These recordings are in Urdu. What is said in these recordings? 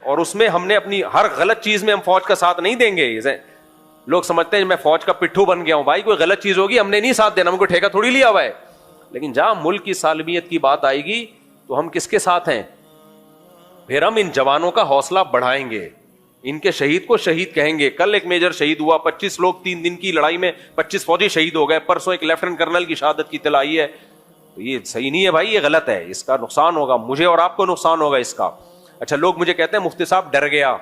اور اس میں ہم نے اپنی ہر غلط چیز میں ہم فوج کا ساتھ نہیں دیں گے. لوگ سمجھتے ہیں میں فوج کا پٹھو بن گیا ہوں. بھائی کوئی غلط چیز ہوگی ہم نے نہیں ساتھ دینا, ہم کو ٹھیکہ تھوڑی لیا ہوا ہے. لیکن جہاں ملک کی سالمیت کی بات آئے گی تو ہم کس کے ساتھ ہیں؟ پھر ہم ان جوانوں کا حوصلہ بڑھائیں گے, ان کے شہید کو شہید کہیں گے. کل ایک میجر شہید ہوا, 25 لوگ 3 دن کی لڑائی میں 25 فوجی شہید ہو گئے. پرسوں ایک لیفٹنٹ کرنل کی شہادت کی اطلاع آئی ہے. تو یہ صحیح نہیں ہے بھائی, یہ غلط ہے, اس کا نقصان ہوگا, مجھے اور آپ کو نقصان ہوگا اس کا. اچھا لوگ مجھے کہتے ہیں مفتی صاحب ڈر گیا.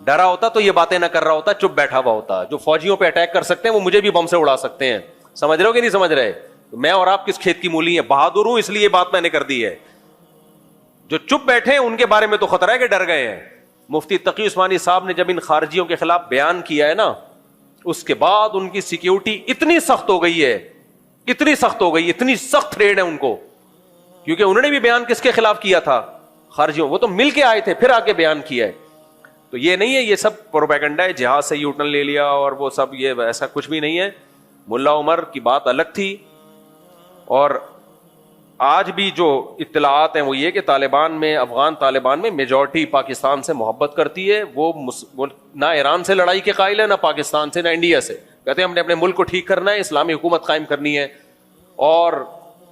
ڈرا ہوتا تو یہ باتیں نہ کر رہا ہوتا, چپ بیٹھا ہوا ہوتا. جو فوجیوں پہ اٹیک کر سکتے ہیں وہ مجھے بھی بم سے اڑا سکتے ہیں. سمجھ رہے ہو کہ نہیں سمجھ رہے؟ میں اور آپ کس کھیت کی مولی ہیں؟ بہادر ہوں اس لیے یہ بات میں نے کر دی ہے. جو چپ بیٹھے ہیں ان کے بارے میں تو خطرہ ہے کہ ڈر گئے ہیں. مفتی تقی عثمانی صاحب نے جب ان خارجیوں کے خلاف بیان کیا ہے نا, اس کے بعد ان کی سیکیورٹی اتنی سخت ہو گئی ہے, اتنی سخت ہو گئی, اتنی سخت ریڈ ہے ان کو, کیونکہ انہوں نے بھی بیان کس کے خلاف کیا تھا؟ خارجیوں. وہ تو مل کے آئے تھے پھر آ کے بیان کیا ہے. تو یہ نہیں ہے یہ سب پروپیگنڈا ہے, جہاز سے یو ٹرن لے لیا اور وہ سب, یہ ایسا کچھ بھی نہیں ہے. ملا عمر کی بات الگ تھی. اور آج بھی جو اطلاعات ہیں وہ یہ کہ طالبان میں, افغان طالبان میں میجورٹی پاکستان سے محبت کرتی ہے. وہ نہ ایران سے لڑائی کے قائل ہے, نہ پاکستان سے, نہ انڈیا سے. کہتے ہیں ہم نے اپنے ملک کو ٹھیک کرنا ہے, اسلامی حکومت قائم کرنی ہے, اور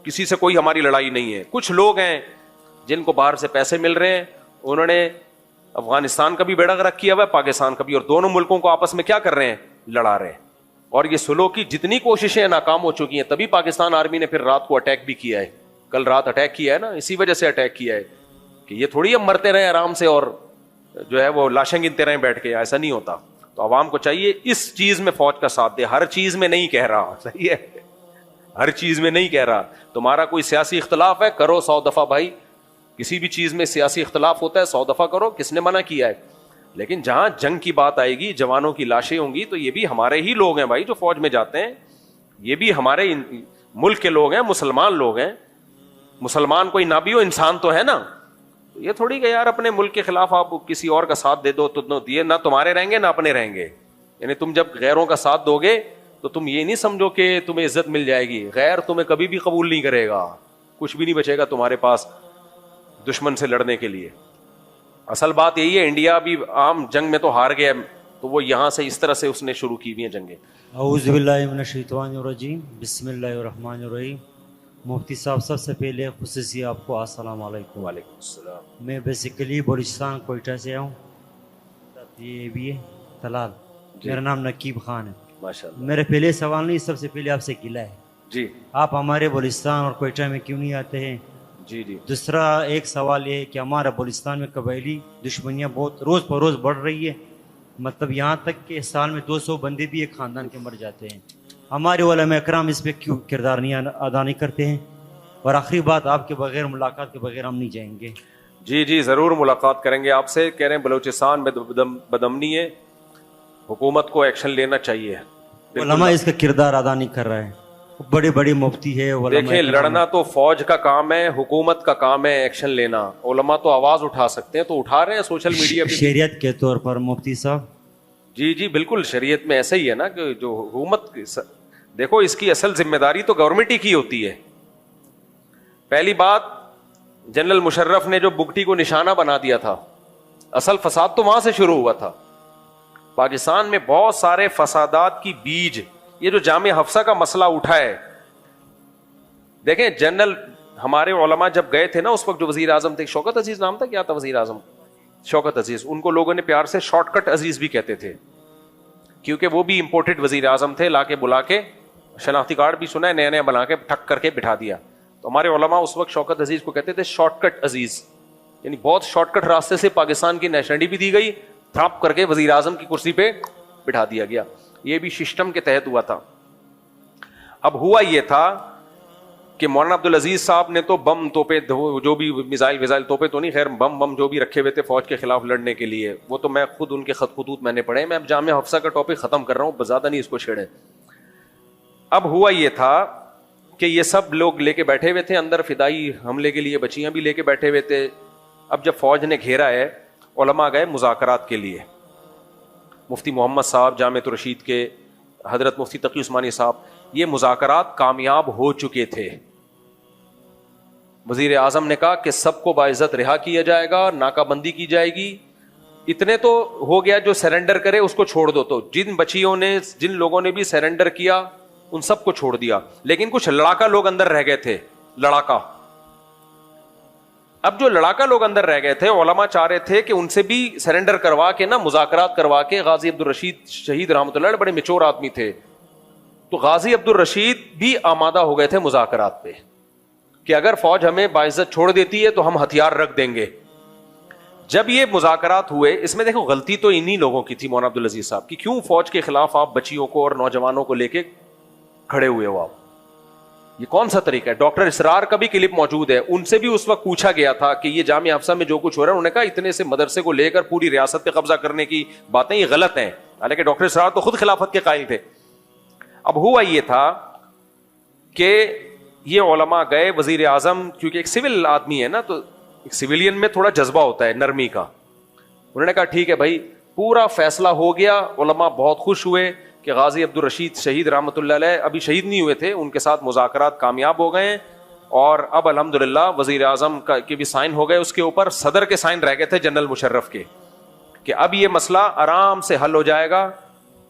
کسی سے کوئی ہماری لڑائی نہیں ہے. کچھ لوگ ہیں جن کو باہر سے پیسے مل رہے ہیں, انہوں نے افغانستان کا بھی بیڑا غرق کیا ہوا ہے, پاکستان کا بھی, اور دونوں ملکوں کو آپس میں کیا کر رہے ہیں؟ لڑا رہے ہیں. اور یہ سلو کی جتنی کوششیں ناکام ہو چکی ہیں, تبھی پاکستان آرمی نے پھر رات کو اٹیک بھی کیا ہے. کل رات اٹیک کیا ہے نا, اسی وجہ سے اٹیک کیا ہے کہ یہ تھوڑی ہم مرتے رہے آرام سے اور جو ہے وہ لاشیں گنتے رہے بیٹھ کے. ایسا نہیں ہوتا. تو عوام کو چاہیے اس چیز میں فوج کا ساتھ دے. ہر چیز میں نہیں کہہ رہا, صحیح ہے, ہر چیز میں نہیں کہہ رہا. تمہارا کوئی سیاسی اختلاف ہے, کرو 100 دفعہ بھائی. کسی بھی چیز میں سیاسی اختلاف ہوتا ہے, 100 دفعہ کرو, کس نے منع کیا ہے؟ لیکن جہاں جنگ کی بات آئے گی, جوانوں کی لاشیں ہوں گی, تو یہ بھی ہمارے ہی لوگ ہیں بھائی جو فوج میں جاتے ہیں. یہ بھی ہمارے ملک کے لوگ ہیں, مسلمان لوگ ہیں. مسلمان کوئی نہ بھی ہو, انسان تو ہے نا. یہ تھوڑی کہ یار اپنے ملک کے خلاف آپ کسی اور کا ساتھ دے دو تو یہ نہ تمہارے رہیں گے نہ اپنے رہیں گے. یعنی تم جب غیروں کا ساتھ دو گے تو تم یہ نہیں سمجھو کہ تمہیں عزت مل جائے گی. غیر تمہیں کبھی بھی قبول نہیں کرے گا, کچھ بھی نہیں بچے گا تمہارے پاس دشمن سے لڑنے کے لیے. اصل بات یہی ہے, انڈیا بھی عام جنگ میں تو ہار گیا, تو وہ یہاں سے اس طرح سے اس نے شروع کی ہوئی ہیں جنگیں. اعوذ باللہ من الشیطان الرجیم, بسم اللہ الرحمن الرحیم. مفتی صاحب سب سے پہلے خصوصی آپ کو السلام علیکم. وعلیکم السلام. میں بیسیکلی بلوچستان کوئٹہ سے ہوں, یہ بھی ہے طلال. میرا نام نقیب خان ہے. ماشاءاللہ. میرے پہلے سوال نہیں, سب سے پہلے آپ سے گلہ ہے جی آپ ہمارے بلوچستان اور کوئٹہ میں کیوں نہیں آتے ہیں؟ جی جی. دوسرا ایک سوال یہ ہے کہ ہمارا بلوچستان میں قبائلی دشمنیاں بہت روز پر روز بڑھ رہی ہے. مطلب یہاں تک کہ سال میں 200 بندے بھی ایک خاندان کے مر جاتے ہیں. ہمارے علماء اکرام اس پہ کیوں کردار نہیں ادا نہیں کرتے ہیں؟ اور آخری بات, آپ کے بغیر, ملاقات کے بغیر ہم نہیں جائیں گے. جی جی ضرور ملاقات کریں گے آپ سے. کہہ رہے ہیں بلوچستان میں بدامنی ہے, حکومت کو ایکشن لینا چاہیے. علماء اس کا کردار ادا نہیں کر رہے ہیں. بڑے بڑے مفتی ہے. دیکھیں لڑنا تو فوج کا کام ہے, حکومت کا کام ہے ایکشن لینا. علماء تو آواز اٹھا سکتے ہیں, تو اٹھا رہے ہیں سوشل میڈیا پہ. شریعت کے طور پر مفتی صاحب. جی جی بالکل, شریعت میں ایسا ہی ہے نا کہ جو حکومت, دیکھو اس کی اصل ذمہ داری تو گورنمنٹ ہی کی ہوتی ہے. پہلی بات, جنرل مشرف نے جو بگٹی کو نشانہ بنا دیا تھا, اصل فساد تو وہاں سے شروع ہوا تھا. پاکستان میں بہت سارے فسادات کی بیج, یہ جو جامع حفصہ کا مسئلہ اٹھا ہے, دیکھیں جنرل ہمارے علماء جب گئے تھے نا, اس وقت جو وزیر اعظم تھے, شوکت عزیز نام تھا, کیا تھا وزیر اعظم, شوکت عزیز, ان کو لوگوں نے پیار سے شارٹ کٹ عزیز بھی کہتے تھے, کیونکہ وہ بھی امپورٹڈ وزیر اعظم تھے. لا کے بلا کے شناختی کارڈ بھی سنا ہے, نئے نئے بنا کے ٹھک کر کے بٹھا دیا. تو ہمارے علماء اس وقت شوکت عزیز کو کہتے تھے شارٹ کٹ عزیز, یعنی بہت شارٹ کٹ راستے سے پاکستان کی نیشنلٹی بھی دی گئی, تھاپ کر کے وزیر اعظم کی کرسی پہ بٹھا دیا گیا. یہ بھی سسٹم کے تحت ہوا تھا. اب ہوا یہ تھا کہ مولانا عبدالعزیز صاحب نے تو بم توپے, جو بھی میزائل توپے تو نہیں, خیر بم جو بھی رکھے ہوئے تھے فوج کے خلاف لڑنے کے لیے, وہ تو میں خود ان کے خط خطوط میں نے پڑھے. میں اب جامع حفصہ کا ٹاپک ختم کر رہا ہوں, زیادہ نہیں اس کو چھیڑے. اب ہوا یہ تھا کہ یہ سب لوگ لے کے بیٹھے ہوئے تھے اندر, فدائی حملے کے لیے بچیاں بھی لے کے بیٹھے ہوئے تھے. اب جب فوج نے گھیرا ہے, علماء گئے مذاکرات کے لیے. مفتی محمد صاحب جامعۃ الرشید کے, حضرت مفتی تقی عثمانی صاحب, یہ مذاکرات کامیاب ہو چکے تھے. وزیر اعظم نے کہا کہ سب کو باعزت رہا کیا جائے گا, ناکہ بندی کی جائے گی, اتنے تو ہو گیا, جو سرنڈر کرے اس کو چھوڑ دو. تو جن بچیوں نے, جن لوگوں نے بھی سرنڈر کیا ان سب کو چھوڑ دیا, لیکن کچھ لڑاکا لوگ اندر رہ گئے تھے. لڑاکا, اب جو لڑاکا لوگ اندر رہ گئے تھے, علماء چاہ رہے تھے کہ ان سے بھی سرنڈر کروا کے نا, مذاکرات کروا کے. غازی عبدالرشید شہید رحمۃ اللہ علیہ بڑے میچور آدمی تھے, تو غازی عبدالرشید بھی آمادہ ہو گئے تھے مذاکرات پہ کہ اگر فوج ہمیں باعزت چھوڑ دیتی ہے تو ہم ہتھیار رکھ دیں گے. جب یہ مذاکرات ہوئے, اس میں دیکھو غلطی تو انہی لوگوں کی تھی, مولانا عبدالعزیز صاحب کی. کیوں فوج کے خلاف آپ بچیوں کو اور نوجوانوں کو لے کے کھڑے ہوئے ہو آپ؟ یہ کون سا طریقہ ہے؟ ڈاکٹر اسرار کا بھی کلپ موجود ہے, ان سے بھی اس وقت پوچھا گیا تھا کہ یہ جامعہ حفصہ میں جو کچھ ہو رہا ہے, انہوں نے کہا اتنے سے مدرسے کو لے کر پوری ریاست پہ قبضہ کرنے کی باتیں یہ غلط ہیں, حالانکہ ڈاکٹر اسرار تو خود خلافت کے قائل تھے. اب ہوا یہ تھا کہ یہ علماء گئے, وزیر اعظم کیونکہ ایک سول آدمی ہے نا, تو ایک سویلین میں تھوڑا جذبہ ہوتا ہے, نرمی کا. انہوں نے کہا ٹھیک ہے بھائی, پورا فیصلہ ہو گیا. علماء بہت خوش ہوئے کہ غازی عبدالرشید شہید رحمۃ اللہ علیہ ابھی شہید نہیں ہوئے تھے, ان کے ساتھ مذاکرات کامیاب ہو گئے, اور اب الحمدللہ وزیر اعظم کے بھی سائن ہو گئے اس کے اوپر. صدر کے سائن رہ گئے تھے جنرل مشرف کے, کہ اب یہ مسئلہ آرام سے حل ہو جائے گا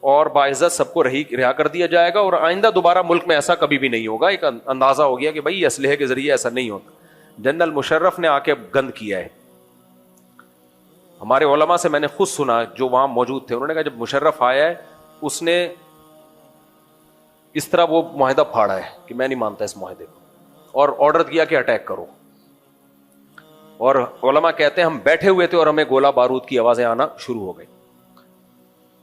اور باعزت سب کو رہا کر دیا جائے گا, اور آئندہ دوبارہ ملک میں ایسا کبھی بھی نہیں ہوگا. ایک اندازہ ہو گیا کہ بھائی اسلحے کے ذریعے ایسا نہیں ہوتا. جنرل مشرف نے آ کے گند کیا ہے. ہمارے علماء سے میں نے خود سنا جو وہاں موجود تھے, انہوں نے کہا جب مشرف آیا ہے اس نے اس طرح وہ معاہدہ پھاڑا ہے کہ میں نہیں مانتا اس معاہدے کو, اور آرڈر دیا کہ اٹیک کرو. اور علماء کہتے ہیں ہم بیٹھے ہوئے تھے اور ہمیں گولہ بارود کی آوازیں آنا شروع ہو گئی.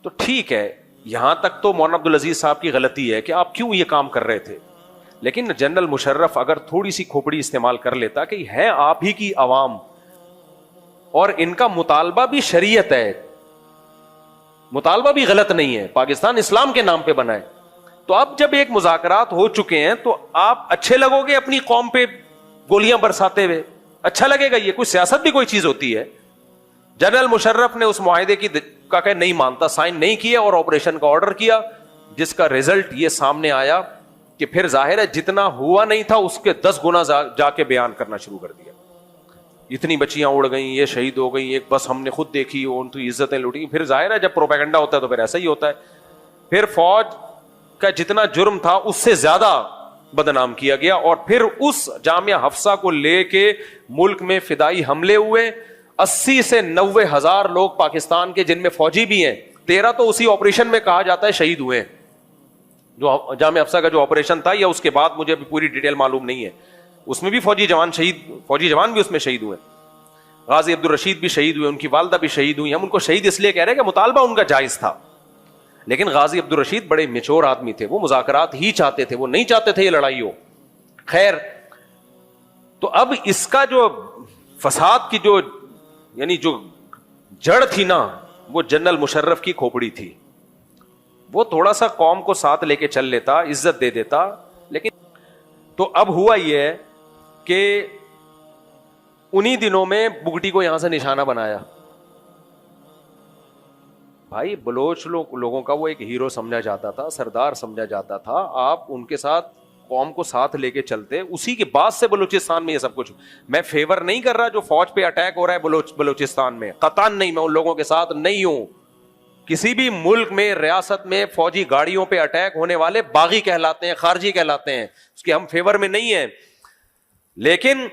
تو ٹھیک ہے, یہاں تک تو مولانا عبدالعزیز صاحب کی غلطی ہے کہ آپ کیوں یہ کام کر رہے تھے, لیکن جنرل مشرف اگر تھوڑی سی کھوپڑی استعمال کر لیتا کہ ہے آپ ہی کی عوام اور ان کا مطالبہ بھی شریعت ہے, مطالبہ بھی غلط نہیں ہے, پاکستان اسلام کے نام پہ بنا ہے, تو اب جب ایک مذاکرات ہو چکے ہیں تو آپ اچھے لگو گے اپنی قوم پہ گولیاں برساتے ہوئے, اچھا لگے گا؟ یہ کوئی سیاست بھی کوئی چیز ہوتی ہے؟ جنرل مشرف نے اس معاہدے کی کا کہ نہیں مانتا, سائن نہیں کیا اور آپریشن کا آرڈر کیا, جس کا ریزلٹ یہ سامنے آیا کہ پھر ظاہر ہے جتنا ہوا نہیں تھا اس کے 10 گنا جا کے بیان کرنا شروع کر دیا. اتنی بچیاں اڑ گئیں, یہ شہید ہو گئیں, ایک بس ہم نے خود دیکھی, ان تو عزتیں لوٹی. پھر ظاہر ہے جب پروپیگنڈا ہوتا ہے تو پھر ایسا ہی ہوتا ہے. پھر فوج کا جتنا جرم تھا اس سے زیادہ بدنام کیا گیا, اور پھر اس جامعہ حفصہ کو لے کے ملک میں فدائی حملے ہوئے. 80 سے 90 ہزار لوگ پاکستان کے, جن میں فوجی بھی ہیں, 13 تو اسی آپریشن میں کہا جاتا ہے شہید ہوئے, جو جامعہ حفصہ کا جو آپریشن تھا, یا اس کے بعد مجھے پوری ڈیٹیل معلوم نہیں ہے. اس میں بھی فوجی جوان بھی اس میں شہید ہوئے. غازی عبدالرشید بھی شہید ہوئے, ان کی والدہ بھی شہید ہوئی. ہم ان کو شہید اس لیے کہہ رہے ہیں کہ مطالبہ ان کا جائز تھا, لیکن غازی عبدالرشید بڑے میچور آدمی تھے, وہ مذاکرات ہی چاہتے تھے, وہ نہیں چاہتے تھے یہ لڑائی ہو. خیر, تو اب اس کا جو فساد کی جو یعنی جو جڑ تھی نا, وہ جنرل مشرف کی کھوپڑی تھی. وہ تھوڑا سا قوم کو ساتھ لے کے چل لیتا, عزت دے دیتا. لیکن تو اب ہوا یہ ہے کہ انہی دنوں میں بگٹی کو یہاں سے نشانہ بنایا. بھائی بلوچ لوگوں کا وہ ایک ہیرو سمجھا جاتا تھا, سردار سمجھا جاتا تھا. آپ ان کے ساتھ قوم کو ساتھ لے کے چلتے, اسی کے بعد سے بلوچستان میں یہ سب کچھ. میں فیور نہیں کر رہا جو فوج پہ اٹیک ہو رہا ہے بلوچستان میں, قطعاً نہیں, میں ان لوگوں کے ساتھ نہیں ہوں. کسی بھی ملک میں, ریاست میں فوجی گاڑیوں پہ اٹیک ہونے والے باغی کہلاتے ہیں, خارجی کہلاتے ہیں, اس کے ہم فیور میں نہیں ہیں. لیکن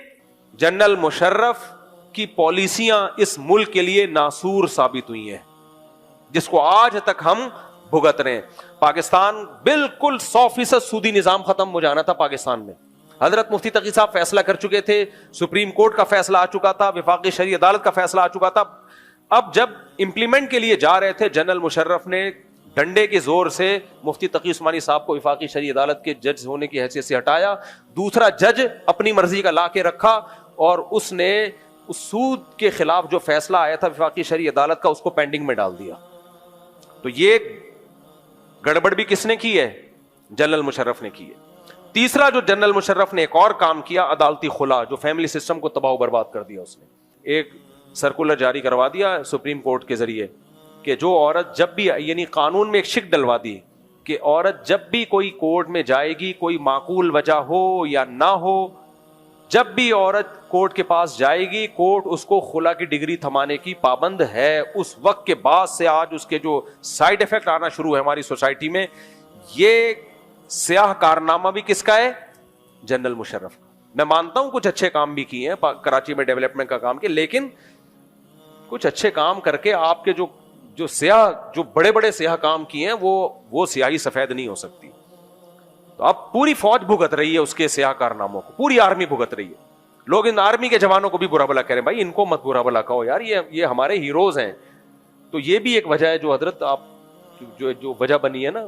جنرل مشرف کی پالیسیاں اس ملک کے لیے ناسور ثابت ہوئی ہیں, جس کو آج تک ہم بھگت رہے ہیں. پاکستان بالکل 100% سودی نظام ختم ہو جانا تھا پاکستان میں. حضرت مفتی تقی صاحب فیصلہ کر چکے تھے, سپریم کورٹ کا فیصلہ آ چکا تھا, وفاقی شرعی عدالت کا فیصلہ آ چکا تھا. اب جب امپلیمنٹ کے لیے جا رہے تھے, جنرل مشرف نے ڈنڈے کے زور سے مفتی تقی عثمانی صاحب کو وفاقی شرعی عدالت کے جج ہونے کی حیثیت سے ہٹایا. دوسرا جج اپنی مرضی کا لا کے رکھا, اور اس نے اس سود کے خلاف جو فیصلہ آیا تھا وفاقی شرعی عدالت کا, اس کو پینڈنگ میں ڈال دیا. تو یہ گڑبڑ بھی کس نے کی ہے؟ جنرل مشرف نے کی ہے. تیسرا جو جنرل مشرف نے ایک اور کام کیا, عدالتی خلا, جو فیملی سسٹم کو تباہ و برباد کر دیا. اس نے ایک سرکولر جاری کروا دیا سپریم کورٹ کے ذریعے کہ جو عورت جب بھی, یعنی قانون میں ایک شک ڈلوا دی کہ عورت جب بھی کوئی کورٹ میں جائے گی, کوئی معقول وجہ ہو یا نہ ہو, جب بھی عورت کورٹ کے پاس جائے گی, کورٹ اس کو خلا کی ڈگری تھمانے کی پابند ہے. اس وقت کے بعد سے آج اس کے جو سائیڈ افیکٹ آنا شروع ہے ہماری سوسائٹی میں, یہ سیاہ کارنامہ بھی کس کا ہے؟ جنرل مشرف کا. میں مانتا ہوں کچھ اچھے کام بھی کیے ہیں کراچی میں, ڈیولپمنٹ کا کام کیا, لیکن کچھ اچھے کام کر کے آپ کے جو سیاہ, جو بڑے بڑے سیاہ کام کیے ہیں وہ سیاہی سفید نہیں ہو سکتی. تو اب پوری فوج بھگت رہی ہے اس کے سیاہ کارناموں کو, پوری آرمی بھگت رہی ہے. لوگ ان آرمی کے جوانوں کو بھی برا بلا کہہ رہے ہیں, بھائی ان کو مت برا بلا کہو یار, یہ ہمارے ہیروز ہیں. تو یہ بھی ایک وجہ ہے جو حضرت آپ جو وجہ بنی ہے نا.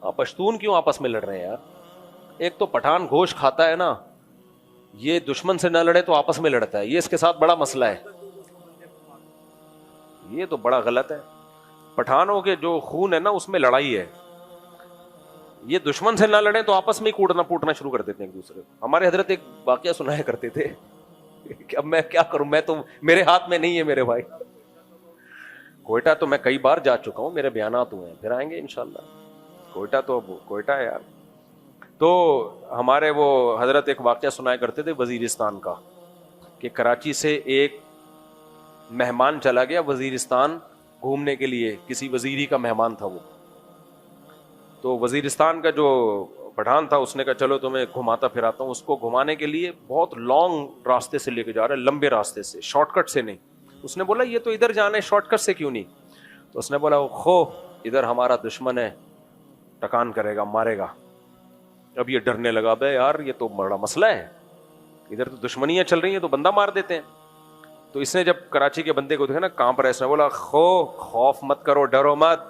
آپ پشتون کیوں آپس میں لڑ رہے ہیں یار؟ ایک تو پٹھان گوشت کھاتا ہے نا, یہ دشمن سے نہ لڑے تو آپس میں لڑتا ہے, یہ اس کے ساتھ بڑا مسئلہ ہے. یہ تو بڑا غلط ہے. پٹھانوں کے جو خون ہے نا اس میں لڑائی ہے, یہ دشمن سے نہ لڑیں تو آپس میں ہی کوٹنا پوٹنا شروع کر دیتے ہیں ایک دوسرے کو. ہمارے حضرت ایک واقعہ سنایا کرتے تھے کہ اب میں کیا کروں, میں تو میرے ہاتھ میں نہیں ہے میرے بھائی. کوئٹہ تو میں کئی بار جا چکا ہوں, میرے بیانات ہوئے ہیں, پھر آئیں گے انشاءاللہ. کوئٹہ تو کوئٹہ ہے یار. تو ہمارے وہ حضرت ایک واقعہ سنایا کرتے تھے وزیرستان کا, کہ کراچی سے ایک مہمان چلا گیا وزیرستان گھومنے کے لیے, کسی وزیری کا مہمان تھا وہ. تو وزیرستان کا جو پٹھان تھا اس نے کہا چلو تمہیں گھماتا پھراتا ہوں. اس کو گھمانے کے لیے بہت لانگ راستے سے لے کے جا رہا ہے, لمبے راستے سے, شارٹ کٹ سے نہیں. اس نے بولا یہ تو ادھر جانا ہے, شارٹ کٹ سے کیوں نہیں؟ تو اس نے بولا خو ادھر ہمارا دشمن ہے, ٹکان کرے گا, مارے گا. اب یہ ڈرنے لگا, بے یار یہ تو بڑا مسئلہ ہے, ادھر تو دشمنیاں چل رہی ہیں تو بندہ مار دیتے ہیں. تو اس نے جب کراچی کے بندے کو دیکھا نا کانپ رہا ہے, اس نے بولا خوف مت کرو, ڈرو مت,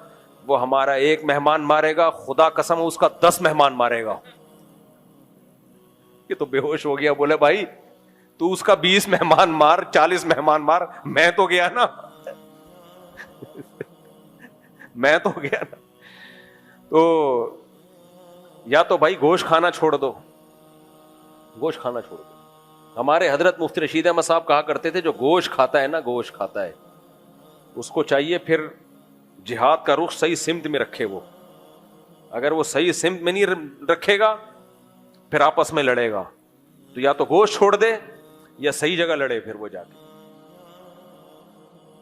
وہ ہمارا ایک مہمان مارے گا, خدا قسم اس کا 10 مہمان مارے گا. یہ تو بے ہوش ہو گیا. بولے بھائی تو اس کا 20 مہمان مار, 40 مہمان مار, میں تو گیا نا میں تو گیا نا. تو یا تو بھائی گوشت کھانا چھوڑ دو, گوشت کھانا چھوڑ دو. ہمارے حضرت مفتی رشید احمد صاحب کہا کرتے تھے جو گوشت کھاتا ہے نا, گوشت کھاتا ہے, اس کو چاہیے پھر جہاد کا رخ صحیح سمت میں رکھے. وہ اگر وہ صحیح سمت میں نہیں رکھے گا پھر آپس میں لڑے گا. تو یا تو گوشت چھوڑ دے یا صحیح جگہ لڑے پھر وہ جا کے.